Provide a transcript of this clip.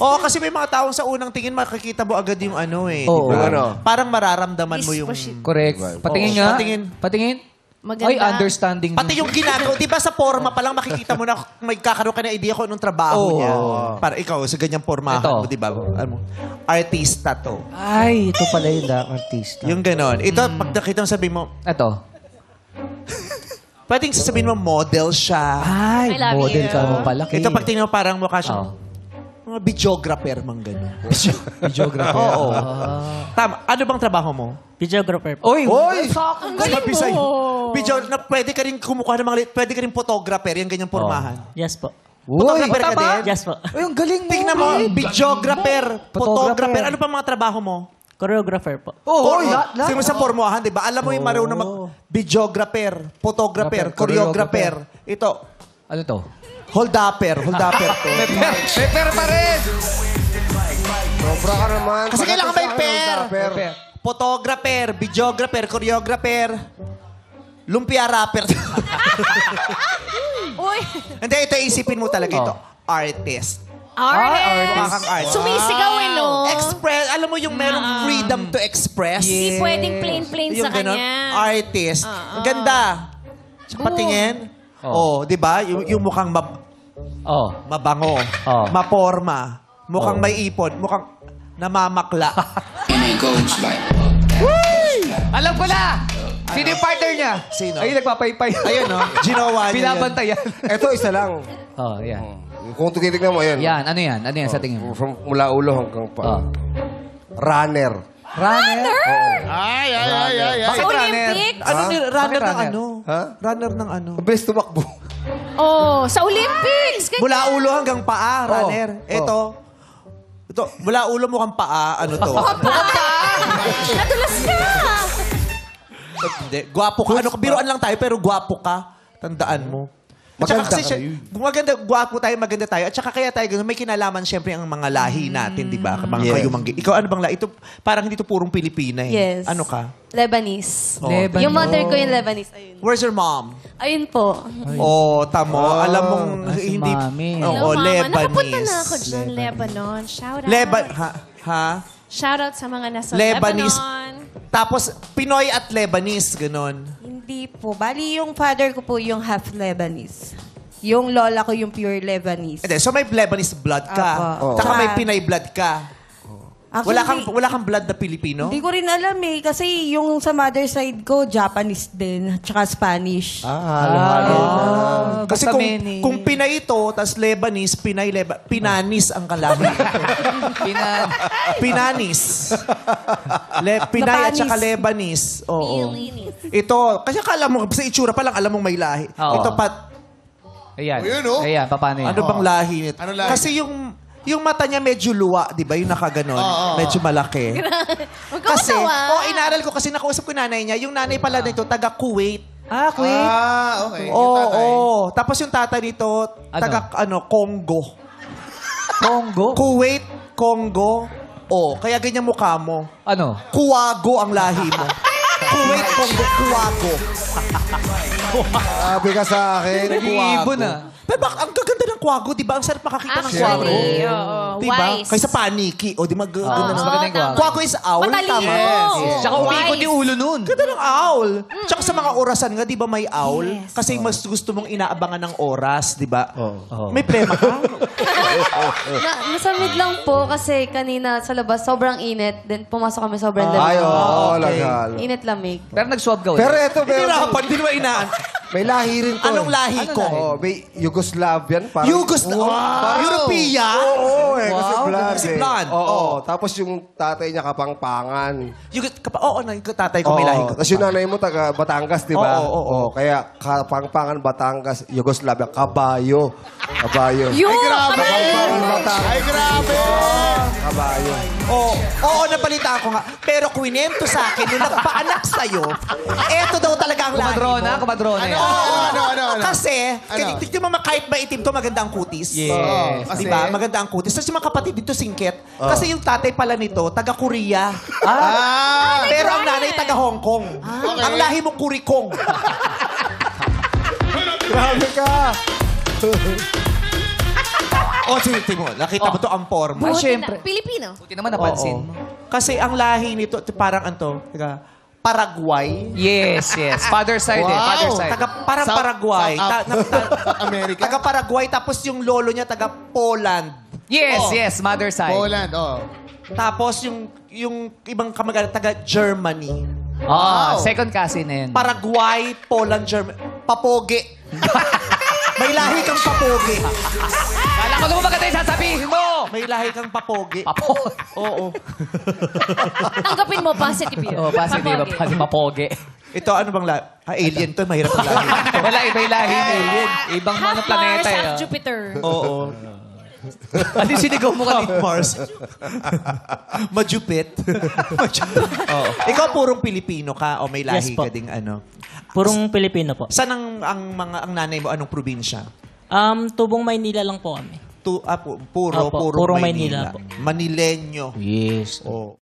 Oo, kasi may mga taong sa unang tingin makikita mo agad yung ano eh. Oo. Diba? Ano? Parang mararamdaman mo yung... Correct. Patingin nga. Patingin. Maganda. Ay, understanding. Pati yung ginagawa, di ba sa forma pa lang makikita mo na magkakaroon ka ng idea kung anong trabaho niya. Para ikaw, sa ganyang formahan mo, di ba? Ano, artista to. Ay, ito pala yung artista. Yung ganon. Ito, pag nakita mo, sabihin mo, Ito. pwedeng sasabihin mo, model siya. Ay, I love model you. ka mo palaki. Ito, pag tingnan mo, parang mukha siyang mga videographer, mang ganon. Videographer. Oo. Tama. Ano bang trabaho mo? Videographer po. Oy! Ang galing mo. Video, na pwede ka rin kumukuha ng mga, pwede ka rin photographer, yung ganyang pormahan. Yes po. Photographer ka tama. din? Yes po. Ay, ang galing mo. Tingnan mo, videographer, photographer. Photographer. Ano pa mga trabaho mo? Choreographer po. Oo, Sige mo sa pormahan, di ba? Alam mo yung marunong mag-videographer, photographer, choreographer. Ito, Ano to? hold-upper to. Paper pa rin! Sobra ka naman. Kasi kailangan may pair. Paper. Photographer, videographer, choreographer, lumpia rapper. Uy. Hindi, ito isipin mo talaga ito. Artist. Artist. Kang artist. Sumisigaw eh, no? Express. Alam mo yung merong freedom to express. Hindi pwedeng plain sa Yung ganon, kanya. artist. Ang ganda. Patingin. Oh, di ba? Yung mukhang mabango. Maporma. Mukhang may ipon. Mukhang namamakla. Alam ko na! Sino yung partner niya? Sino? Ay, nagpapaypay. Ayun, no? Ginawa niya yan. Binabantayan. Ito, isa lang. Oh, yan. Kung titignan mo, yan. Yan, ano yan? Ano yan sa tingin mo? From mula ulo hanggang pa. Runner. Runner? Ay. Sa Olympic? Ano ni runner Bakit ng runner? ano? Ha? Runner ng ano? Mabilis tumakbo. Oh, sa Olympics. Ganyan. Mula ulo hanggang paa, runner. Ito, mula ulo mo kang paa, ano to? Nadulas ka. Hindi, gwapo ka. Ano, biruan lang tayo, pero gwapo ka. Tandaan mo. At saka Maganda kasi maganda, gwapo tayo, maganda tayo. At saka kaya tayo ganun, may kinalaman siyempre ang mga lahi natin, di ba? Mga kayumanggi. Ikaw, ano bang lahi? Ito, parang hindi to purong Pilipina eh. Yes. Ano ka? Lebanese. Lebanese. Yung mother ko yung Lebanese. Ayun. Where's your mom? Ayun po. Oh, tamo. Alam mong si hindi... mami. Oo, Hello, Mama. Lebanese. Nakapunta na ako dyan, Lebanon. Shout out. Ha? Shout out sa mga nasa Lebanese. Lebanon. Tapos, Pinoy at Lebanese, ganon. Hindi po. Bali, yung father ko po yung half Lebanese. Yung lola ko yung pure Lebanese. Hindi, so may Lebanese blood ka. Apo. Saka may Pinay blood ka. Actually, Wala kang blood na Pilipino? Hindi ko rin alam eh. Kasi yung sa mother side ko, Japanese din. Tsaka Spanish. Kasi Basta kung Pinay ito, tas Lebanese, Pinanis ang kalahi. Pinanis. Pinay at saka Lebanese. Oo. Ito, kasi akala mo, sa itsura pa lang, alam mong may lahi. Oo. Ito Ayan. Ayun, oh. Ayan, paano yan? ano bang lahi nito? Ano lahi? Kasi yung mata niya medyo luwa, di ba? Yung nakaganon. Medyo malaki. Huwag ka Kasi, matawa. inaral ko kasi nakausap ko yung nanay niya. Yung nanay pala nito, taga Kuwait. Kuwait. Okay. Oo. Tapos yung tatay nito, taga Congo. Congo? Kuwait, Congo. Kaya ganyan mukha mo. Ano? Kuwago ang lahi mo. Kuwait, Congo, Kuwago. Sabi ka sa akin. Nag-iibon ah. Pero ang gaganda ng Kuwago, di ba? Ang sarap makakita ng Kuwago. Actually, oo. Di ba? Wise. Kaysa paniki. Di ba? Ganda mas ng maganda yung Kuwago. Kuwago is owl. Matalino. Tama. Yes. Tsaka umikot yung ulo nun. Ganda ng owl. Tsaka sa mga orasan nga, di ba may owl? Kasi mas gusto mong inaabangan ng oras, di ba? May plema ka? Nasamid lang po kasi kanina sa labas sobrang init. Then pumasok kami sobrang Ay, lamig. oo, lagal. Init lamig. Pero nag-swab ka Pero ulit. ito, Hirapan, di ba inaan? may lahi rin to. Anong lahi ko? May Yugoslavian. Parang, European? Oo, kasi blood Kasi eh. blood. Oo. Tapos yung tatay niya kapangpangan. Tatay ko may lahi ko. Tapos yung nanay mo taga Batangas, di ba? Oo. Kaya kapangpangan Batangas, Yugoslavia, Kabayo. Yung Kapangpangan Batangas. Ay, grabe! Kabayo. Oo, napalitaan ko nga. Pero kwinento sa akin, nung nagpaanak sa'yo, eto daw talaga ang lahi mo. Kumadrona yan. Ano? Kasi, tignan mo kahit ba itim to, maganda ang kutis. Yes. Di ba? Maganda ang kutis. Tapos yung mga kapatid dito singkit. Kasi yung tatay pala nito, taga Korea. Pero ang nanay taga Hong Kong. Ang lahi mo Kurikong. Grabe ka! O, sige mo. Nakita mo to ang forma. Ay, Buti syempre. na. Pilipino. Buti naman napansin Oo. mo. Kasi ang lahi nito, parang anto, Paraguay. Yes, yes. Father side eh. Father side. Parang South- Paraguay. South America? Taga Paraguay, tapos yung lolo niya taga Poland. Yes, Oh. yes. Mother side. Poland, oh. Tapos yung ibang kamag-anak taga Germany. Oh, Wow. second cousin na yun. Paraguay, Poland, Germany. Papoge. May lahi kang papoge. Kala ko naman maganda yung sasabihin mo. May lahi kang papoge. Papo. Oo. Tanggapin mo, positive yun. Oh, basta di ba? Papoge. Kasi papoge. Ito, ano bang lahi? Alien to. Mahirap ang lahi. Wala, iba yung lahi na alien. Ibang Half mga planeta Mars, eh. half Jupiter. Oo. Ano yung sinigaw mo kanina? Mars. Majupit. Oo. Ikaw purong Pilipino ka o may lahi Yes po. ka ding ano? Purong Pilipino po. Saan ang nanay mo? Anong probinsya? Tubong Maynila lang po kami. Puro Opo, purong Maynila. Maynila po. Manileño. Yes. Oh.